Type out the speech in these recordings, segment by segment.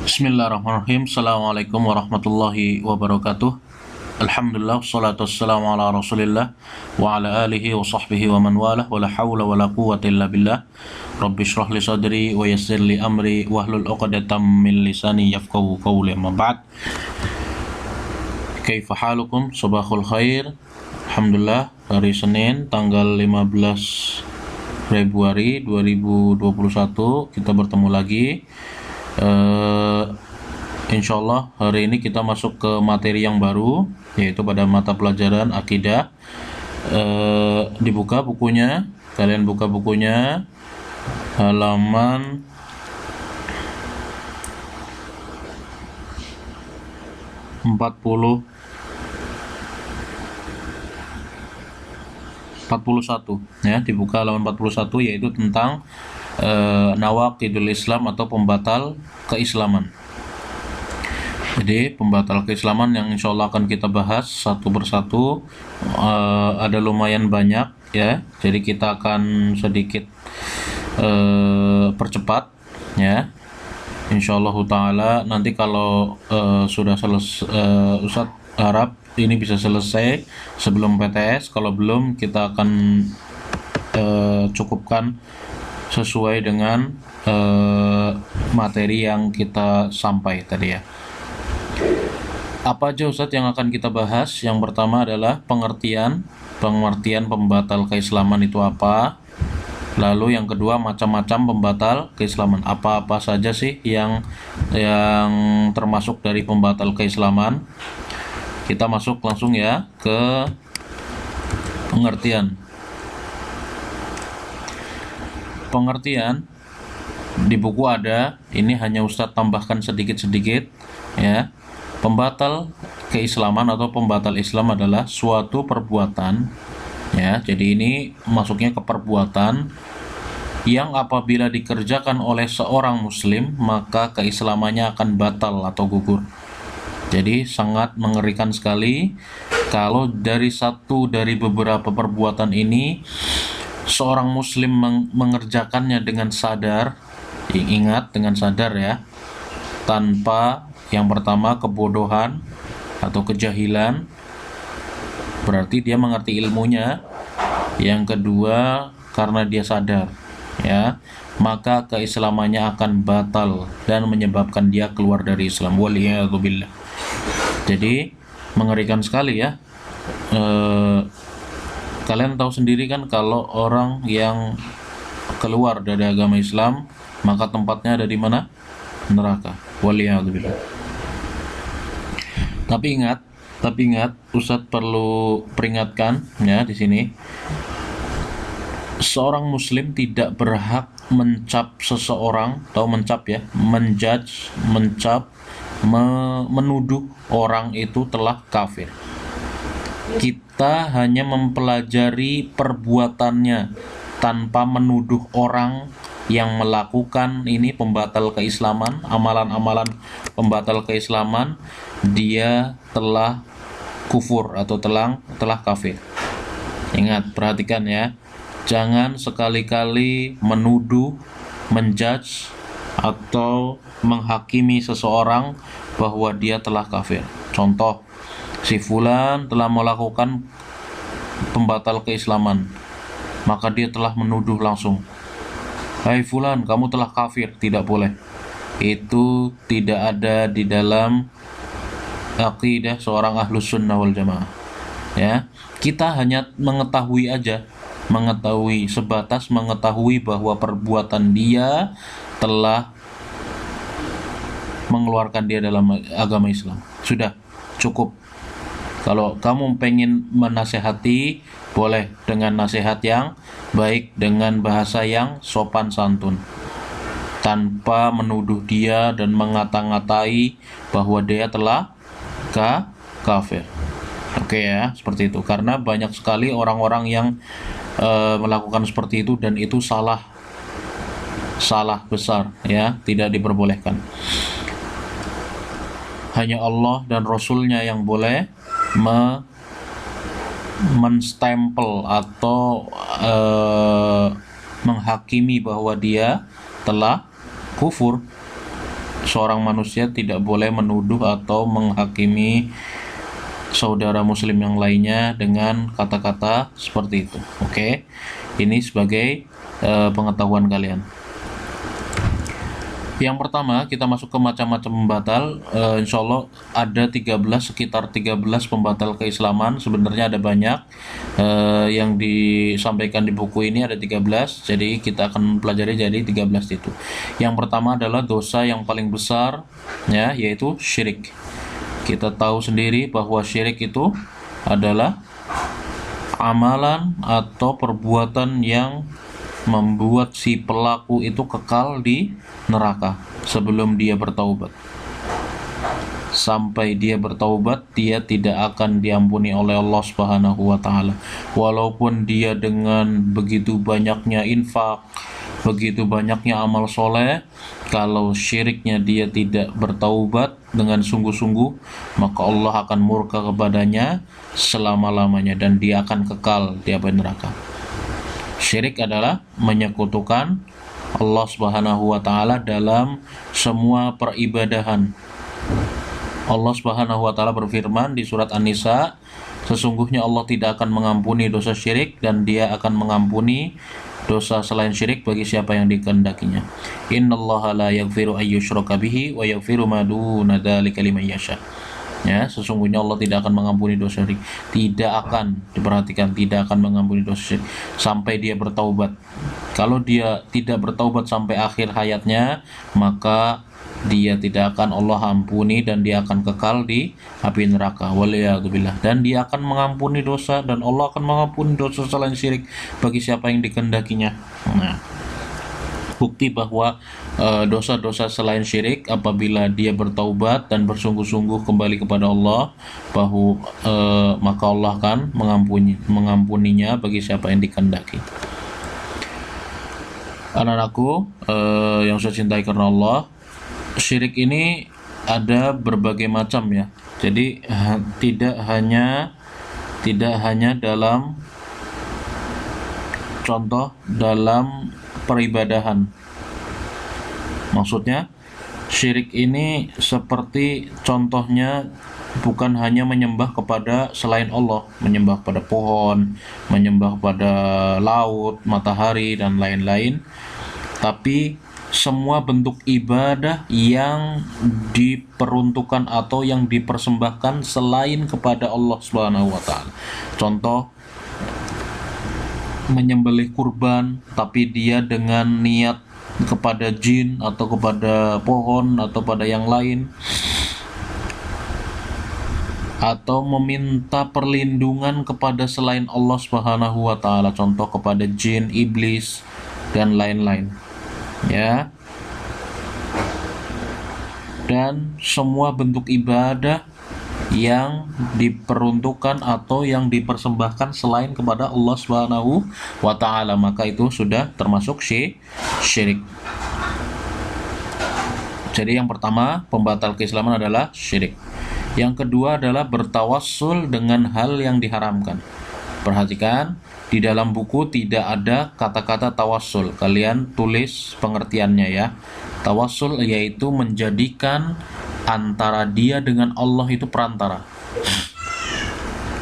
Bismillahirrahmanirrahim. Assalamualaikum warahmatullahi wabarakatuh. Alhamdulillah, wassalatu wassalamu ala rasulillah wa ala alihi wa sahbihi wa man walah, wa la hawla wa la quwwata illa billah. Rabbi shrah li sadri wa yassir li amri wahlul 'uqdatam min lisani yafqahu qawli. Amma ba'd. Kaifa halukum? Sabahul khair. Alhamdulillah, hari Senin tanggal 15 Februari 2021 kita bertemu lagi. Insyaallah hari ini kita masuk ke materi yang baru, yaitu pada mata pelajaran akidah. Dibuka bukunya, kalian buka bukunya halaman 41 ya, dibuka halaman 41, yaitu tentang nawaqidul Islam atau pembatal keislaman. Jadi pembatal keislaman yang insya Allah akan kita bahas satu persatu, ada lumayan banyak ya. Jadi kita akan sedikit percepat ya. Insya Allah Ta'ala nanti kalau sudah selesai, Ustadz harap ini bisa selesai sebelum PTS. Kalau belum, kita akan cukupkan sesuai dengan materi yang kita sampai tadi ya. Apa aja Ustadz yang akan kita bahas? Yang pertama adalah pengertian pembatal keislaman itu apa. Lalu yang kedua, macam-macam pembatal keislaman. Apa-apa saja sih yang termasuk dari pembatal keislaman? Kita masuk langsung ya ke pengertian. Pengertian di buku ada, ini hanya Ustadz tambahkan sedikit-sedikit ya. Pembatal keislaman atau pembatal Islam adalah suatu perbuatan ya. Jadi ini masuknya ke perbuatan yang apabila dikerjakan oleh seorang muslim maka keislamannya akan batal atau gugur. Jadi sangat mengerikan sekali kalau dari satu dari beberapa perbuatan ini seorang muslim mengerjakannya dengan sadar. Ingat, dengan sadar ya, tanpa yang pertama kebodohan atau kejahilan, berarti dia mengerti ilmunya. Yang kedua, karena dia sadar ya, maka keislamannya akan batal dan menyebabkan dia keluar dari Islam. Waliyadzubillah. Jadi mengerikan sekali ya. Kalian tahu sendiri kan, kalau orang yang keluar dari agama Islam maka tempatnya ada di mana? Neraka. Waliyadzubillah. Tapi ingat, Ustadz perlu peringatkan ya di sini. Seorang muslim tidak berhak mencap seseorang, atau menuduh orang itu telah kafir. Kita hanya mempelajari perbuatannya tanpa menuduh orang yang melakukan ini pembatal keislaman, amalan-amalan pembatal keislaman, dia telah kufur atau telah kafir. Ingat, perhatikan ya. Jangan sekali-kali menuduh, menjudge atau menghakimi seseorang bahwa dia telah kafir. Contoh, si fulan telah melakukan pembatal keislaman, maka dia telah menuduh langsung, "Hai fulan, kamu telah kafir." Tidak boleh. Itu tidak ada di dalam akidah seorang ahlus sunnah wal jamaah ya. Kita hanya mengetahui aja, sebatas mengetahui bahwa perbuatan dia telah mengeluarkan dia dalam agama Islam. Sudah cukup. Kalau kamu pengen menasehati, boleh dengan nasihat yang baik, dengan bahasa yang sopan santun, tanpa menuduh dia dan mengata-ngatai bahwa dia telah kafir. Oke ya, seperti itu. Karena banyak sekali orang-orang yang melakukan seperti itu, dan itu salah besar ya, tidak diperbolehkan. Hanya Allah dan Rasulnya yang boleh menstempel atau menghakimi bahwa dia telah kufur. seorang manusia tidak boleh menuduh atau menghakimi saudara muslim yang lainnya dengan kata-kata seperti itu. Oke. Ini sebagai pengetahuan kalian. Yang pertama, kita masuk ke macam-macam pembatal. Insya Allah ada sekitar 13 pembatal keislaman. Sebenarnya ada banyak. Yang disampaikan di buku ini ada 13. Jadi kita akan pelajari jadi 13 itu. Yang pertama adalah dosa yang paling besar, ya, yaitu syirik. Kita tahu sendiri bahwa syirik itu adalah amalan atau perbuatan yang membuat si pelaku itu kekal di neraka sebelum dia bertaubat. Sampai dia bertaubat, dia tidak akan diampuni oleh Allah Subhanahu wa taala. Walaupun dia dengan begitu banyaknya infak, begitu banyaknya amal soleh, kalau syiriknya dia tidak bertaubat dengan sungguh-sungguh, maka Allah akan murka kepadanya selama-lamanya dan dia akan kekal di api neraka. Syirik adalah menyekutukan Allah Subhanahu wa taala dalam semua peribadahan. Allah Subhanahu wa taala berfirman di surat An-Nisa, sesungguhnya Allah tidak akan mengampuni dosa syirik dan dia akan mengampuni dosa selain syirik bagi siapa yang dikehendakinya. Innallaha la yaghfiru ayyushraka bihi wa yaghfiru ma duna dzalika liman yasha. Ya, sesungguhnya Allah tidak akan mengampuni dosa syirik. Tidak akan, diperhatikan, tidak akan mengampuni dosa syirik sampai dia bertaubat. Kalau dia tidak bertaubat sampai akhir hayatnya, maka dia tidak akan Allah ampuni dan dia akan kekal di api neraka. Waliyadzubillah. Dan dia akan mengampuni dosa dan Allah akan mengampuni dosa selain syirik bagi siapa yang dikehendakinya. Nah, bukti bahwa dosa-dosa selain syirik apabila dia bertaubat dan bersungguh-sungguh kembali kepada Allah, maka Allah akan mengampuninya bagi siapa yang dikehendaki. Anak-anakku yang saya cintai karena Allah, syirik ini ada berbagai macam ya. Jadi tidak hanya dalam contoh dalam peribadahan. Maksudnya syirik ini seperti contohnya bukan hanya menyembah kepada selain Allah, menyembah pada pohon, menyembah pada laut, matahari dan lain-lain, tapi semua bentuk ibadah yang diperuntukkan atau yang dipersembahkan selain kepada Allah Subhanahu wa taala. Contoh menyembelih kurban tapi dia dengan niat kepada jin atau kepada pohon atau pada yang lain, atau meminta perlindungan kepada selain Allah Subhanahu wa taala, contoh kepada jin, iblis dan lain-lain. Ya. Dan semua bentuk ibadah yang diperuntukkan atau yang dipersembahkan selain kepada Allah Subhanahu wa taala, maka itu sudah termasuk syirik. Jadi yang pertama, pembatal keislaman adalah syirik. Yang kedua adalah bertawassul dengan hal yang diharamkan. Perhatikan, di dalam buku tidak ada kata-kata tawassul. Kalian tulis pengertiannya ya. Tawassul yaitu menjadikan antara dia dengan Allah itu perantara.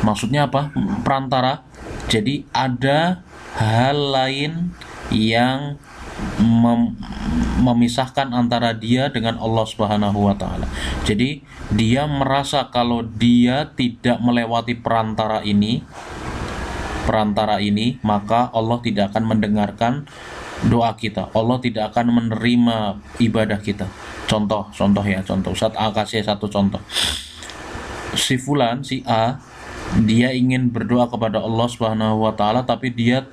Maksudnya apa? Perantara. Jadi ada hal lain yang memisahkan antara dia dengan Allah Subhanahu wa taala. Jadi dia merasa kalau dia tidak melewati perantara ini, maka Allah tidak akan mendengarkan doa kita. Allah tidak akan menerima ibadah kita. Contoh Ustaz A kasih satu contoh. Si fulan, si A, dia ingin berdoa kepada Allah Subhanahu wa taala tapi dia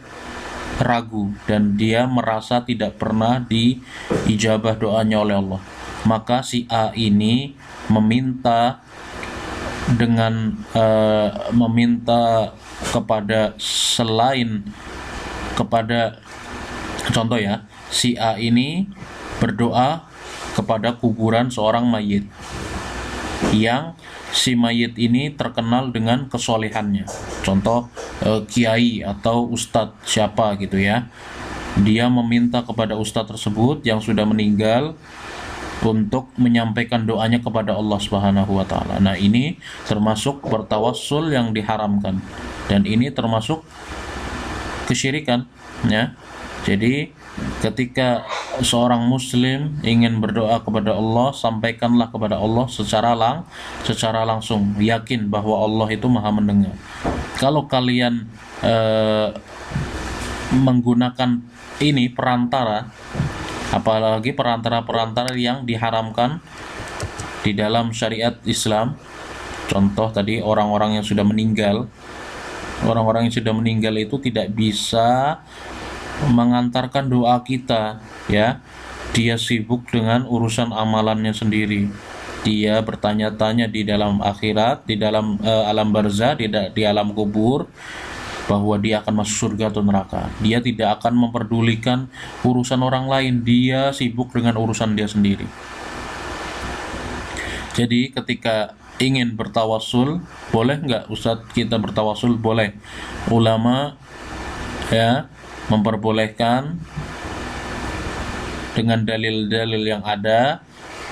ragu dan dia merasa tidak pernah diijabah doanya oleh Allah. Maka si A ini meminta kepada contoh ya, si A ini berdoa kepada kuburan seorang mayit yang si mayit ini terkenal dengan kesolehannya, contoh kiai atau ustadz siapa gitu ya. Dia meminta kepada ustadz tersebut yang sudah meninggal untuk menyampaikan doanya kepada Allah Subhanahu wa taala. Nah, ini termasuk bertawassul yang diharamkan dan ini termasuk kesyirikan, ya. Jadi ketika seorang muslim ingin berdoa kepada Allah, sampaikanlah kepada Allah secara langsung, yakin bahwa Allah itu Maha mendengar. Kalau kalian menggunakan ini perantara, apalagi perantara-perantara yang diharamkan di dalam syariat Islam, contoh tadi orang-orang yang sudah meninggal. Orang-orang yang sudah meninggal itu tidak bisa mengantarkan doa kita, ya. Dia sibuk dengan urusan amalannya sendiri. Dia bertanya-tanya di dalam akhirat, di dalam alam barzah, di alam kubur, bahwa dia akan masuk surga atau neraka. Dia tidak akan memperdulikan urusan orang lain. Dia sibuk dengan urusan dia sendiri. Jadi ketika ingin bertawassul, boleh nggak Ustadz kita bertawassul? Boleh. Ulama, ya, memperbolehkan dengan dalil-dalil yang ada,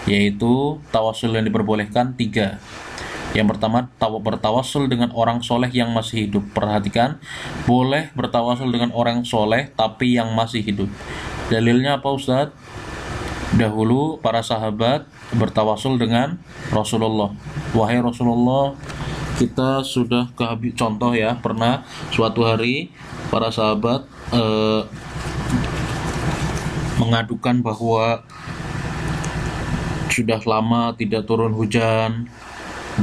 yaitu tawassul yang diperbolehkan 3. Yang pertama, bertawassul dengan orang soleh yang masih hidup. Perhatikan, boleh bertawassul dengan orang soleh tapi yang masih hidup. Dalilnya apa Ustadz? Dahulu para sahabat bertawassul dengan Rasulullah. Wahai Rasulullah, kita sudah contoh ya, pernah suatu hari para sahabat mengadukan bahwa sudah lama tidak turun hujan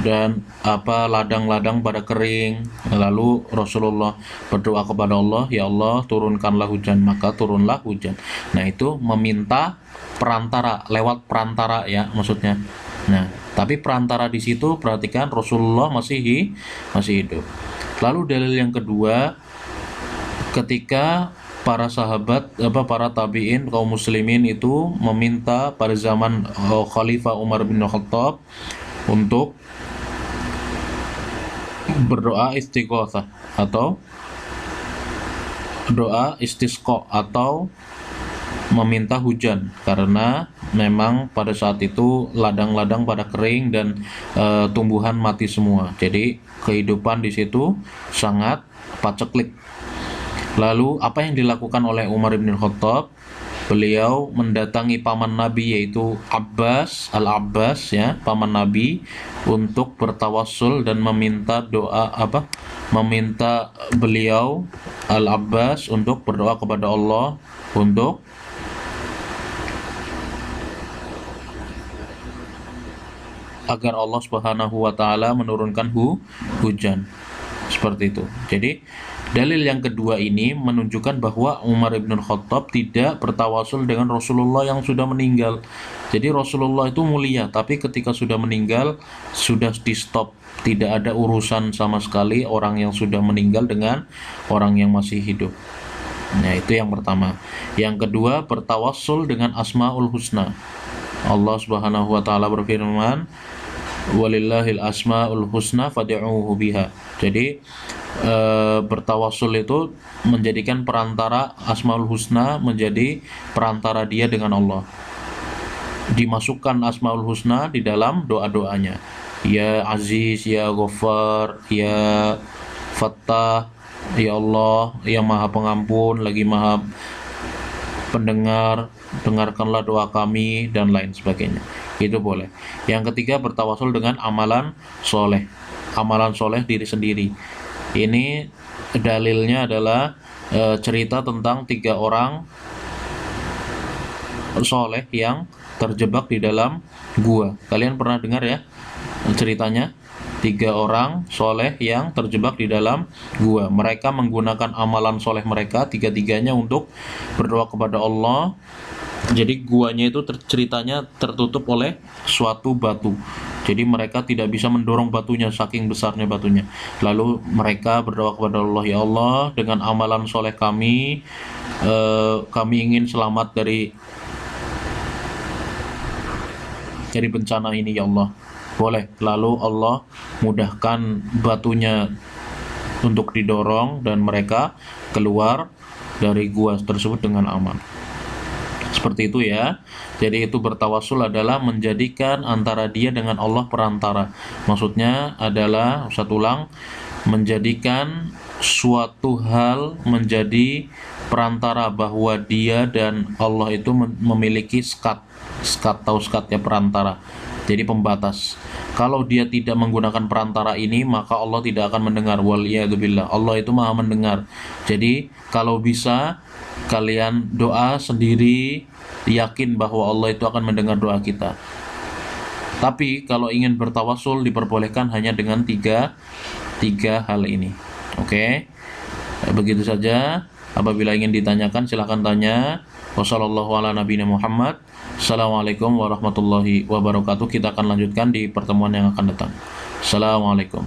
dan ladang-ladang pada kering. Lalu Rasulullah berdoa kepada Allah, ya Allah turunkanlah hujan, maka turunlah hujan. Nah, itu meminta perantara, lewat perantara ya maksudnya. Nah, tapi perantara di situ perhatikan Rasulullah masih hidup. Lalu dalil yang kedua, ketika para sahabat, para tabi'in, kaum muslimin itu meminta pada zaman Khalifah Umar bin Khattab untuk berdoa istighatsah atau doa istisqa atau meminta hujan, karena memang pada saat itu ladang-ladang pada kering dan tumbuhan mati semua. Jadi kehidupan di situ sangat paceklik. Lalu apa yang dilakukan oleh Umar bin Khattab? Beliau mendatangi paman Nabi yaitu Al-Abbas ya, paman Nabi, untuk bertawassul dan meminta meminta beliau Al-Abbas untuk berdoa kepada Allah untuk agar Allah Subhanahu wa taala menurunkan hujan. Seperti itu. Jadi dalil yang kedua ini menunjukkan bahwa Umar bin Khattab tidak bertawassul dengan Rasulullah yang sudah meninggal. Jadi Rasulullah itu mulia, tapi ketika sudah meninggal sudah di stop. Tidak ada urusan sama sekali orang yang sudah meninggal dengan orang yang masih hidup. Nah, itu yang pertama. Yang kedua, bertawassul dengan Asmaul Husna. Allah Subhanahu wa taala berfirman, walillahil asmaul husna fad'uuhu biha. Jadi bertawassul itu menjadikan perantara Asmaul Husna, menjadi perantara dia dengan Allah. Dimasukkan Asmaul Husna di dalam doa-doanya. Ya Aziz, Ya Ghaffar, Ya Fattah, Ya Allah, yang Maha Pengampun, lagi Maha Pendengar, dengarkanlah doa kami, dan lain sebagainya. Itu boleh. Yang ketiga, bertawassul dengan amalan soleh. Amalan soleh diri sendiri. Ini dalilnya adalah cerita tentang 3 orang soleh yang terjebak di dalam gua. Kalian pernah dengar ya ceritanya? 3 orang soleh yang terjebak di dalam gua. Mereka menggunakan amalan soleh mereka 3-tiganya untuk berdoa kepada Allah. Jadi guanya itu ceritanya tertutup oleh suatu batu. Jadi mereka tidak bisa mendorong batunya, saking besarnya batunya. Lalu mereka berdoa kepada Allah, ya Allah, dengan amalan soleh kami, kami ingin selamat dari bencana ini, ya Allah. Boleh. Lalu Allah mudahkan batunya untuk didorong dan mereka keluar dari gua tersebut dengan aman. Seperti itu ya. Jadi itu bertawasul adalah menjadikan antara dia dengan Allah perantara. Maksudnya adalah, Ustaz ulang, menjadikan suatu hal menjadi perantara, bahwa dia dan Allah itu memiliki sekat tahu sekatnya perantara. Jadi pembatas. Kalau dia tidak menggunakan perantara ini, maka Allah tidak akan mendengar. Waliyadzubillah. Allah itu maha mendengar. Jadi kalau bisa kalian doa sendiri, yakin bahwa Allah itu akan mendengar doa kita. Tapi kalau ingin bertawasul diperbolehkan hanya dengan tiga hal ini. Oke. Begitu saja. Apabila ingin ditanyakan silahkan tanya. Wassalamualaikum warahmatullahi wabarakatuh. Kita akan lanjutkan di pertemuan yang akan datang. Assalamualaikum.